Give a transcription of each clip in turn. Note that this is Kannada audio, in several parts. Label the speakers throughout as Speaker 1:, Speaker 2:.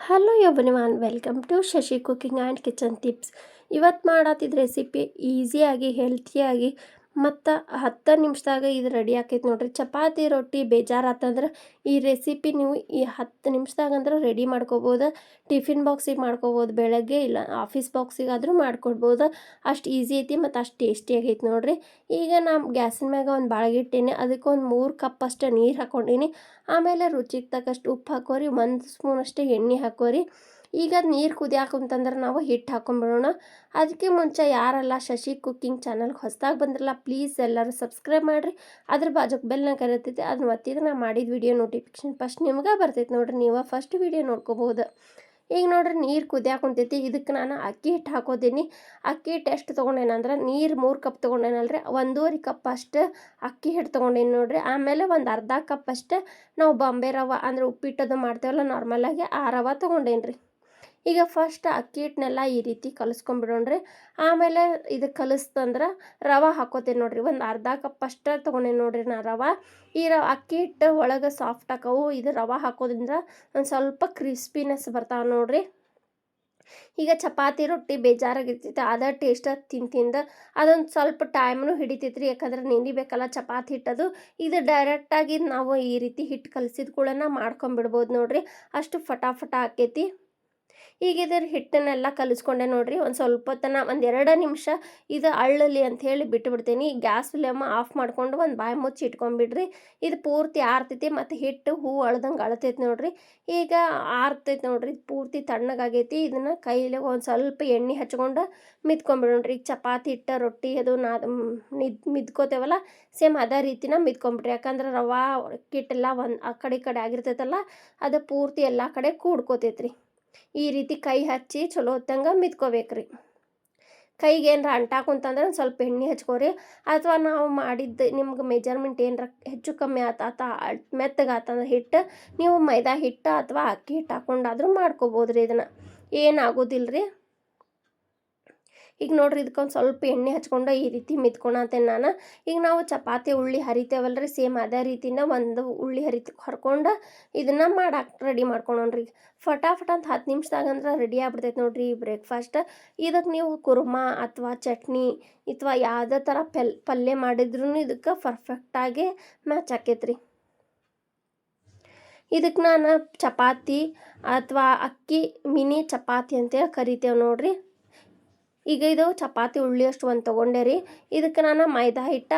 Speaker 1: Hello everyone, welcome to Shashi cooking and kitchen tips. ಇವತ್ತು ಮಾಡತ್ತಿದ್ದ ರೆಸಿಪಿ ಈಸಿಯಾಗಿ ಹೆಲ್ತಿಯಾಗಿ ಮತ್ತು 10 ನಿಮಿಷದಾಗ ಇದು ರೆಡಿ ಆಕೈತೆ ನೋಡ್ರಿ. ಚಪಾತಿ ರೊಟ್ಟಿ ಬೇಜಾರಾತಂದ್ರೆ ಈ ರೆಸಿಪಿ ನೀವು ಈ 10 ನಿಮಿಷದಾಗಂದ್ರೆ ರೆಡಿ ಮಾಡ್ಕೋಬೋದು. ಟಿಫಿನ್ ಬಾಕ್ಸಿಗೆ ಮಾಡ್ಕೋಬೋದು, ಬೆಳಗ್ಗೆ ಇಲ್ಲ ಆಫೀಸ್ ಬಾಕ್ಸಿಗಾದರೂ ಮಾಡ್ಕೊಡ್ಬೋದು. ಅಷ್ಟು ಈಸಿ ಐತಿ ಮತ್ತು ಅಷ್ಟು ಟೇಸ್ಟಿಯಾಗಿ ಐತಿ ನೋಡ್ರಿ. ಈಗ ನಾನು ಗ್ಯಾಸಿನ ಮ್ಯಾಗ ಒಂದು ಬಾಳ್ಗೆ ಇಟ್ಟೀನಿ, ಅದಕ್ಕೆ ಒಂದು 3 ಕಪ್ ಅಷ್ಟು ನೀರು ಹಾಕ್ಕೊಂಡೀನಿ. ಆಮೇಲೆ ರುಚಿಗೆ ತಕ್ಕಷ್ಟು ಉಪ್ಪು ಹಾಕೋರಿ, 1 ಸ್ಪೂನ್ ಅಷ್ಟು ಎಣ್ಣೆ ಹಾಕೋರಿ. ಈಗ ನೀರು ಕುದಿಯಾಕಂತಂದ್ರೆ ನಾವು ಹಿಟ್ಟು ಹಾಕೊಂಡ್ಬಿಡೋಣ. ಅದಕ್ಕೆ ಮುಂಚೆ ಯಾರೆಲ್ಲ ಶಶಿ ಕುಕ್ಕಿಂಗ್ ಚಾನಲ್ಗೆ ಹೊಸದಾಗಿ ಬಂದ್ರಲ್ಲ, ಪ್ಲೀಸ್ ಎಲ್ಲರೂ ಸಬ್ಸ್ಕ್ರೈಬ್ ಮಾಡಿರಿ. ಅದ್ರ ಬಾಜುಕ್ಕೆ ಬೆಲ್ನ ಕರಿತೈತಿ, ಅದನ್ನ ಒತ್ತಿದ್ರೆ ನಾನು ಮಾಡಿದ ವಿಡಿಯೋ ನೋಟಿಫಿಕೇಶನ್ ಫಸ್ಟ್ ನಿಮ್ಗೆ ಬರ್ತೈತೆ ನೋಡ್ರಿ. ನೀವು ಫಸ್ಟ್ ವಿಡಿಯೋ ನೋಡ್ಕೋಬೋದು. ಈಗ ನೋಡ್ರಿ ನೀರು ಕುದಿಯಾಕುಂತೈತಿ. ಇದಕ್ಕೆ ನಾನು ಅಕ್ಕಿ ಹಿಟ್ಟು ಹಾಕೋತೀನಿ. ಅಕ್ಕಿ ಹಿಟ್ಟು ಎಷ್ಟು ತೊಗೊಂಡೇನಂದ್ರೆ, ನೀರು 3 ಕಪ್ ತೊಗೊಂಡೇನಲ್ರಿ, 1.5 ಕಪ್ ಅಷ್ಟು ಅಕ್ಕಿ ಹಿಟ್ಟು ತೊಗೊಂಡೇನಿ ನೋಡ್ರಿ. ಆಮೇಲೆ ಒಂದು ಅರ್ಧ ಕಪ್ ಅಷ್ಟು ನಾವು ಬಾಂಬೆ ರವೆ ಅಂದ್ರೆ ಉಪ್ಪಿಟ್ಟದು ಮಾಡ್ತೇವಲ್ಲ ನಾರ್ಮಲಾಗಿ, ಆ ರವೆ ತೊಗೊಂಡೇನಿ ರೀ. ಈಗ ಫಸ್ಟ್ ಅಕ್ಕಿ ಹಿಟ್ಟನ್ನೆಲ್ಲ ಈ ರೀತಿ ಕಲಿಸ್ಕೊಂಡ್ಬಿಡೋಣ್ರಿ. ಆಮೇಲೆ ಇದು ಕಲಿಸ್ತಂದ್ರೆ ರವೆ ಹಾಕೋತೇನೆ ನೋಡ್ರಿ. ಒಂದು ಅರ್ಧ ಕಪ್ ಅಷ್ಟು ತೊಗೊಂಡೇನಿ ನೋಡ್ರಿ ನಾ ರವೆ. ಈ ಅಕ್ಕಿ ಹಿಟ್ಟು ಒಳಗೆ ಸಾಫ್ಟ್ ಹಾಕವು. ಇದು ರವೆ ಹಾಕೋದ್ರಿಂದ ಒಂದು ಸ್ವಲ್ಪ ಕ್ರಿಸ್ಪಿನೆಸ್ ಬರ್ತಾವೆ ನೋಡ್ರಿ. ಈಗ ಚಪಾತಿ ರೊಟ್ಟಿ ಬೇಜಾರಾಗಿರ್ತೈತೆ, ಅದೇ ಟೇಸ್ಟ್ ತಿಂದು ಅದೊಂದು ಸ್ವಲ್ಪ ಟೈಮ್ನು ಹಿಡಿತೈತ್ರಿ. ಯಾಕಂದ್ರೆ ನೆನಿಬೇಕಲ್ಲ ಚಪಾತಿ ಹಿಟ್ಟದು. ಇದು ಡೈರೆಕ್ಟಾಗಿ ನಾವು ಈ ರೀತಿ ಹಿಟ್ಟು ಕಲಿಸಿದ ಕೂಡ ಮಾಡ್ಕೊಂಬಿಡ್ಬೋದು ನೋಡ್ರಿ. ಅಷ್ಟು ಫಟಾಫಟ ಆಕೈತಿ. ಈಗ ಇದ್ರ ಹಿಟ್ಟನ್ನೆಲ್ಲ ಕಲಿಸ್ಕೊಂಡೆ ನೋಡ್ರಿ. ಒಂದು ಸ್ವಲ್ಪ ಹೊತ್ತನ ಒಂದು 2 ನಿಮಿಷ ಇದು ಅಳ್ಳಲಿ ಅಂಥೇಳಿ ಬಿಟ್ಟುಬಿಡ್ತೀನಿ. ಗ್ಯಾಸ್ ಫ್ಲೇಮ್ ಆಫ್ ಮಾಡಿಕೊಂಡು ಒಂದು ಬಾಯಿ ಮುಚ್ಚಿ ಇಟ್ಕೊಂಡ್ಬಿಡ್ರಿ. ಇದು ಪೂರ್ತಿ ಆರ್ತೈತಿ ಮತ್ತು ಹಿಟ್ಟು ಹೂ ಅಳ್ದಂಗೆ ಅಳ್ತೈತಿ ನೋಡ್ರಿ. ಈಗ ಆರ್ತೈತಿ ನೋಡ್ರಿ, ಪೂರ್ತಿ ತಣ್ಣಗಾಗೈತಿ. ಇದನ್ನು ಕೈಲಿ ಒಂದು ಸ್ವಲ್ಪ ಎಣ್ಣೆ ಹಚ್ಕೊಂಡು ಮಿದ್ಕೊಂಬಿಡೋಣ್ರಿ. ಈಗ ಚಪಾತಿ ಹಿಟ್ಟು ರೊಟ್ಟಿ ಅದು ಮಿದ್ಕೋತೇವಲ್ಲ, ಸೇಮ್ ಅದೇ ರೀತಿನ ಮಿದ್ಕೊಂಬಿಡ್ರಿ. ಯಾಕಂದ್ರೆ ರವೆ ಹಿಟ್ಟೆಲ್ಲ ಒಂದು ಆ ಕಡೆ ಈ ಕಡೆ ಆಗಿರ್ತೈತಲ್ಲ, ಅದು ಪೂರ್ತಿ ಎಲ್ಲ ಕಡೆ ಕೂಡ್ಕೋತೈತ್ರಿ. ಈ ರೀತಿ ಕೈ ಹಚ್ಚಿ ಚಲೋ ಹೊತ್ತಂಗೆ ಮಿದ್ಕೋಬೇಕ್ರಿ. ಕೈಗೆ ಏನಾರ ಅಂಟಾಕುಂತಂದ್ರೆ ಒಂದು ಸ್ವಲ್ಪ ಎಣ್ಣೆ ಹಚ್ಕೋರಿ. ಅಥವಾ ನಾವು ಮಾಡಿದ್ದು ನಿಮ್ಗೆ ಮೆಜರ್ಮೆಂಟ್ ಏನಾರ ಹೆಚ್ಚು ಕಮ್ಮಿ ಮೆತ್ತಗಾತಂದ್ರೆ ಹಿಟ್ಟು, ನೀವು ಮೈದಾ ಹಿಟ್ಟು ಅಥವಾ ಅಕ್ಕಿ ಹಿಟ್ಟು ಹಾಕ್ಕೊಂಡಾದ್ರೂ ಮಾಡ್ಕೋಬೋದು ರೀ. ಇದನ್ನು ಏನಾಗೋದಿಲ್ಲ ರೀ. ಈಗ ನೋಡ್ರಿ, ಇದಕ್ಕೊಂದು ಸ್ವಲ್ಪ ಎಣ್ಣೆ ಹಚ್ಕೊಂಡು ಈ ರೀತಿ ಮಿದ್ಕೊಳತ್ತೇನೆ ನಾನು. ಈಗ ನಾವು ಚಪಾತಿ ಉಳ್ಳಿ ಹರಿತೇವಲ್ರಿ, ಸೇಮ್ ಅದೇ ರೀತಿನ ಒಂದು ಉಳ್ಳಿ ಹರ್ಕೊಂಡು ಇದನ್ನು ಮಾಡಕ್ಕೆ ರೆಡಿ ಮಾಡ್ಕೊಳೋಣ್ರಿ. ಫಟಾಫಟ ಅಂತ 10 ನಿಮಿಷದಾಗಂದ್ರೆ ರೆಡಿ ಆಗ್ಬಿಡ್ತೈತೆ ನೋಡ್ರಿ ಈ ಬ್ರೇಕ್ಫಾಸ್ಟ್. ಇದಕ್ಕೆ ನೀವು ಕುರ್ಮಾ ಅಥವಾ ಚಟ್ನಿ ಅಥವಾ ಯಾವುದೇ ಥರ ಪಲ್ಯ ಮಾಡಿದ್ರೂ ಇದಕ್ಕೆ ಪರ್ಫೆಕ್ಟಾಗಿ ಮ್ಯಾಚ್ ಆಕೈತ್ರಿ. ಇದಕ್ಕೆ ನಾನು ಚಪಾತಿ ಅಥವಾ ಅಕ್ಕಿ ಮಿನಿ ಚಪಾತಿ ಅಂತೇಳಿ ಕರಿತೇವೆ ನೋಡ್ರಿ. ಈಗ ಇದು ಚಪಾತಿ ಉಳ್ಳಿ ಅಷ್ಟು ಒಂದು ತೊಗೊಂಡೆ ರೀ. ಇದಕ್ಕೆ ನಾನು ಮೈದಾ ಹಿಟ್ಟು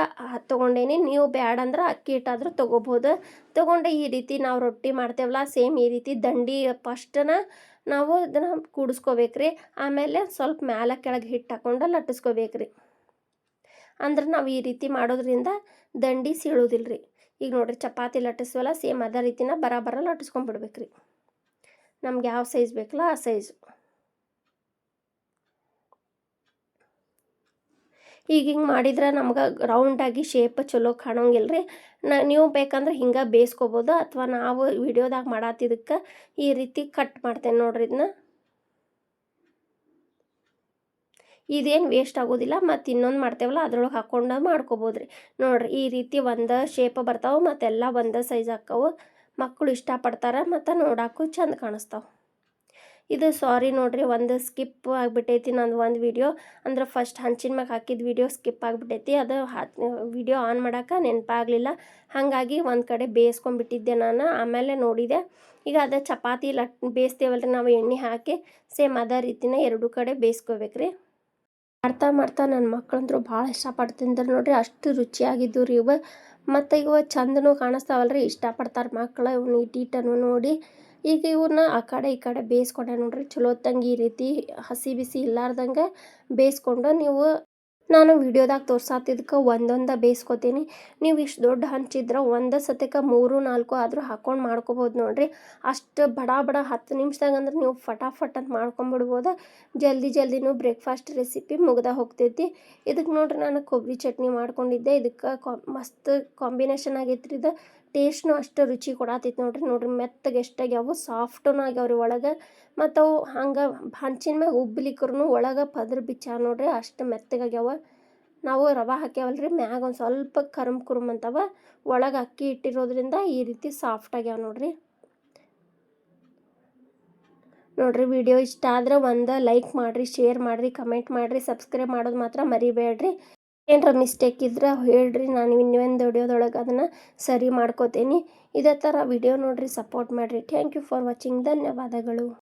Speaker 1: ತೊಗೊಂಡೇನಿ. ನೀವು ಬ್ಯಾಡಂದ್ರೆ ಅಕ್ಕಿ ಹಿಟ್ಟಾದರೂ ತೊಗೋಬೋದು. ತೊಗೊಂಡು ಈ ರೀತಿ ನಾವು ರೊಟ್ಟಿ ಮಾಡ್ತೇವಲ್ಲ, ಸೇಮ್ ಈ ರೀತಿ ದಂಡಿ ಫಸ್ಟನ್ನ ನಾವು ಇದನ್ನು ಕೂಡಿಸ್ಕೋಬೇಕ್ರಿ. ಆಮೇಲೆ ಸ್ವಲ್ಪ ಮ್ಯಾಲೆ ಕೆಳಗೆ ಹಿಟ್ಟು ಹಾಕ್ಕೊಂಡು ಲಟ್ಟಿಸ್ಕೋಬೇಕ್ರಿ. ಅಂದ್ರೆ ನಾವು ಈ ರೀತಿ ಮಾಡೋದ್ರಿಂದ ದಂಡಿ ಸೀಳೋದಿಲ್ಲ ರೀ. ಈಗ ನೋಡಿರಿ, ಚಪಾತಿ ಲಟ್ಟಿಸ್ವಲ್ಲ, ಸೇಮ್ ಅದೇ ರೀತಿನ ಬರ ಲಟ್ಟಿಸ್ಕೊಂಡ್ಬಿಡ್ಬೇಕ್ರಿ. ನಮ್ಗೆ ಯಾವ ಸೈಜ್ ಬೇಕಲ್ಲ ಆ ಸೈಜು. ಈಗ ಹಿಂಗೆ ಮಾಡಿದ್ರೆ ನಮ್ಗೆ ರೌಂಡಾಗಿ ಶೇಪ್ ಚಲೋ ಕಾಣೋಂಗಿಲ್ಲ ರೀ. ನೀವು ಬೇಕಂದ್ರೆ ಹಿಂಗೆ ಬೇಯಿಸ್ಕೋಬೋದು, ಅಥವಾ ನಾವು ವಿಡಿಯೋದಾಗ ಮಾಡತ್ತಿದ್ದಕ್ಕೆ ಈ ರೀತಿ ಕಟ್ ಮಾಡ್ತೇನೆ ನೋಡ್ರಿ. ಇದನ್ನ ಇದೇನು ವೇಸ್ಟ್ ಆಗೋದಿಲ್ಲ. ಮತ್ತು ಇನ್ನೊಂದು ಮಾಡ್ತೇವಲ್ಲ ಅದ್ರೊಳಗೆ ಹಾಕ್ಕೊಂಡು ಮಾಡ್ಕೋಬೋದು ರೀ. ನೋಡಿರಿ, ಈ ರೀತಿ ಒಂದು ಶೇಪ್ ಬರ್ತಾವೆ ಮತ್ತೆಲ್ಲ ಒಂದು ಸೈಜ್ ಹಾಕ್ಕವು. ಮಕ್ಕಳು ಇಷ್ಟಪಡ್ತಾರೆ ಮತ್ತು ನೋಡೋಕ್ಕೂ ಚಂದ ಕಾಣಿಸ್ತಾವೆ. ಇದು ಸಾರಿ ನೋಡ್ರಿ, ಒಂದು ಸ್ಕಿಪ್ ಆಗಿಬಿಟ್ಟೈತಿ ನಂದು ಒಂದು ವಿಡಿಯೋ. ಅಂದ್ರೆ ಫಸ್ಟ್ ಹಂಚಿನ ಮ್ಯಾಗ ಹಾಕಿದ ವಿಡಿಯೋ ಸ್ಕಿಪ್ ಆಗಿಬಿಟ್ಟೈತಿ. ಅದು ವಿಡಿಯೋ ಆನ್ ಮಾಡೋಕೆ ನೆನಪಾಗಲಿಲ್ಲ. ಹಾಗಾಗಿ ಒಂದು ಕಡೆ ಬೇಯಿಸ್ಕೊಂಡ್ಬಿಟ್ಟಿದ್ದೆ ನಾನು, ಆಮೇಲೆ ನೋಡಿದೆ. ಈಗ ಅದೇ ಚಪಾತಿ ಬೇಯಿಸ್ತೇವಲ್ರಿ ನಾವು ಎಣ್ಣೆ ಹಾಕಿ, ಸೇಮ್ ಅದೇ ರೀತಿನ 2 ಕಡೆ ಬೇಯಿಸ್ಕೋಬೇಕ್ರಿ. ಮಾಡ್ತಾ ನನ್ನ ಮಕ್ಕಳಂತರೂ ಭಾಳ ಇಷ್ಟಪಟ್ಟು ತಿಂತಾರೆ ನೋಡ್ರಿ. ಅಷ್ಟು ರುಚಿಯಾಗಿದ್ದು ರೀ ಇವು. ಮತ್ತು ಇವು ಚಂದನೂ ಕಾಣಿಸ್ತಾವಲ್ರಿ, ಇಷ್ಟಪಡ್ತಾರೆ ಮಕ್ಕಳು ಇವ್ನ ಈಟೀಟನ್ನು ನೋಡಿ. ಈಗ ಇವನ್ನ ಆ ಕಡೆ ಈ ಕಡೆ ಬೇಯಿಸ್ಕೊಂಡೆ ನೋಡ್ರಿ. ಚಲೋ ಹೊತ್ತಂಗೆ ಈ ರೀತಿ ಹಸಿ ಬಿಸಿ ಇಲ್ಲಾರ್ದಂಗೆ ಬೇಯಿಸ್ಕೊಂಡು ನೀವು, ನಾನು ವಿಡಿಯೋದಾಗ ತೋರ್ಸಾತಿದ್ದಕ್ಕೆ ಒಂದೊಂದು ಬೇಯಿಸ್ಕೊತೀನಿ. ನೀವು ಇಷ್ಟು ದೊಡ್ಡ ಹಂಚಿದ್ರೆ ಒಂದು ಸತಕ್ಕೆ 3-4 ಆದರೂ ಹಾಕ್ಕೊಂಡು ಮಾಡ್ಕೋಬೋದು ನೋಡ್ರಿ. ಅಷ್ಟು ಬಡ 10 ನಿಮಿಷದಾಗಂದ್ರೆ ನೀವು ಫಟಾಫಟ್ ಅಂತ ಮಾಡ್ಕೊಂಬಿಡ್ಬೋದು. ಜಲ್ದಿನೂ ಬ್ರೇಕ್ಫಾಸ್ಟ್ ರೆಸಿಪಿ ಮುಗ್ದ ಹೋಗ್ತೈತಿ. ಇದಕ್ಕೆ ನೋಡ್ರಿ, ನಾನು ಕೊಬ್ಬರಿ ಚಟ್ನಿ ಮಾಡ್ಕೊಂಡಿದ್ದೆ. ಇದಕ್ಕೆ ಮಸ್ತ್ ಕಾಂಬಿನೇಷನ್ ಆಗೈತ್ರಿ. ಇದು ಟೇಸ್ಟ್ನು ಅಷ್ಟು ರುಚಿ ಕೊಡತೈತಿ ನೋಡ್ರಿ. ಮೆತ್ತಗೆ ಎಷ್ಟಾಗ್ಯಾವು, ಸಾಫ್ಟೂ ಆಗ್ಯಾವ್ರಿ ಒಳಗೆ. ಮತ್ತು ಅವು ಹಂಗೆ ಹಂಚಿನ ಮ್ಯಾಗ ಉಬ್ಲಿಕ್ರೂ ಒಳಗೆ ಪದ್ರ ಬಿಚ್ಚಾವ ನೋಡ್ರಿ, ಅಷ್ಟು ಮೆತ್ತಗಾಗ್ಯಾವ. ನಾವು ರವೆ ಹಾಕ್ಯಾವಲ್ರಿ, ಮ್ಯಾಗ ಒಂದು ಸ್ವಲ್ಪ ಕರುಮ್ ಅಂತವ. ಒಳಗೆ ಅಕ್ಕಿ ಇಟ್ಟಿರೋದ್ರಿಂದ ಈ ರೀತಿ ಸಾಫ್ಟ್ ಆಗ್ಯಾವ ನೋಡ್ರಿ. ನೋಡಿರಿ ವಿಡಿಯೋ ಇಷ್ಟ ಆದ್ರೆ ಒಂದು ಲೈಕ್ ಮಾಡಿರಿ, ಶೇರ್ ಮಾಡಿರಿ, ಕಮೆಂಟ್ ಮಾಡಿರಿ, ಸಬ್ಸ್ಕ್ರೈಬ್ ಮಾಡೋದು ಮಾತ್ರ ಮರಿಬೇಡ್ರಿ. ಏನರ ಮಿಸ್ಟೇಕ್ ಇದ್ರೆ ಹೇಳ್ರಿ, ನಾನು ಇನ್ನೊಂದು ವಿಡಿಯೋದೊಳಗೆ ಅದನ್ನು ಸರಿ ಮಾಡ್ಕೋತೀನಿ. ಇದೇ ಥರ ವಿಡಿಯೋ ನೋಡಿರಿ, ಸಪೋರ್ಟ್ ಮಾಡಿರಿ. Thank you for watching. ಧನ್ಯವಾದಗಳು.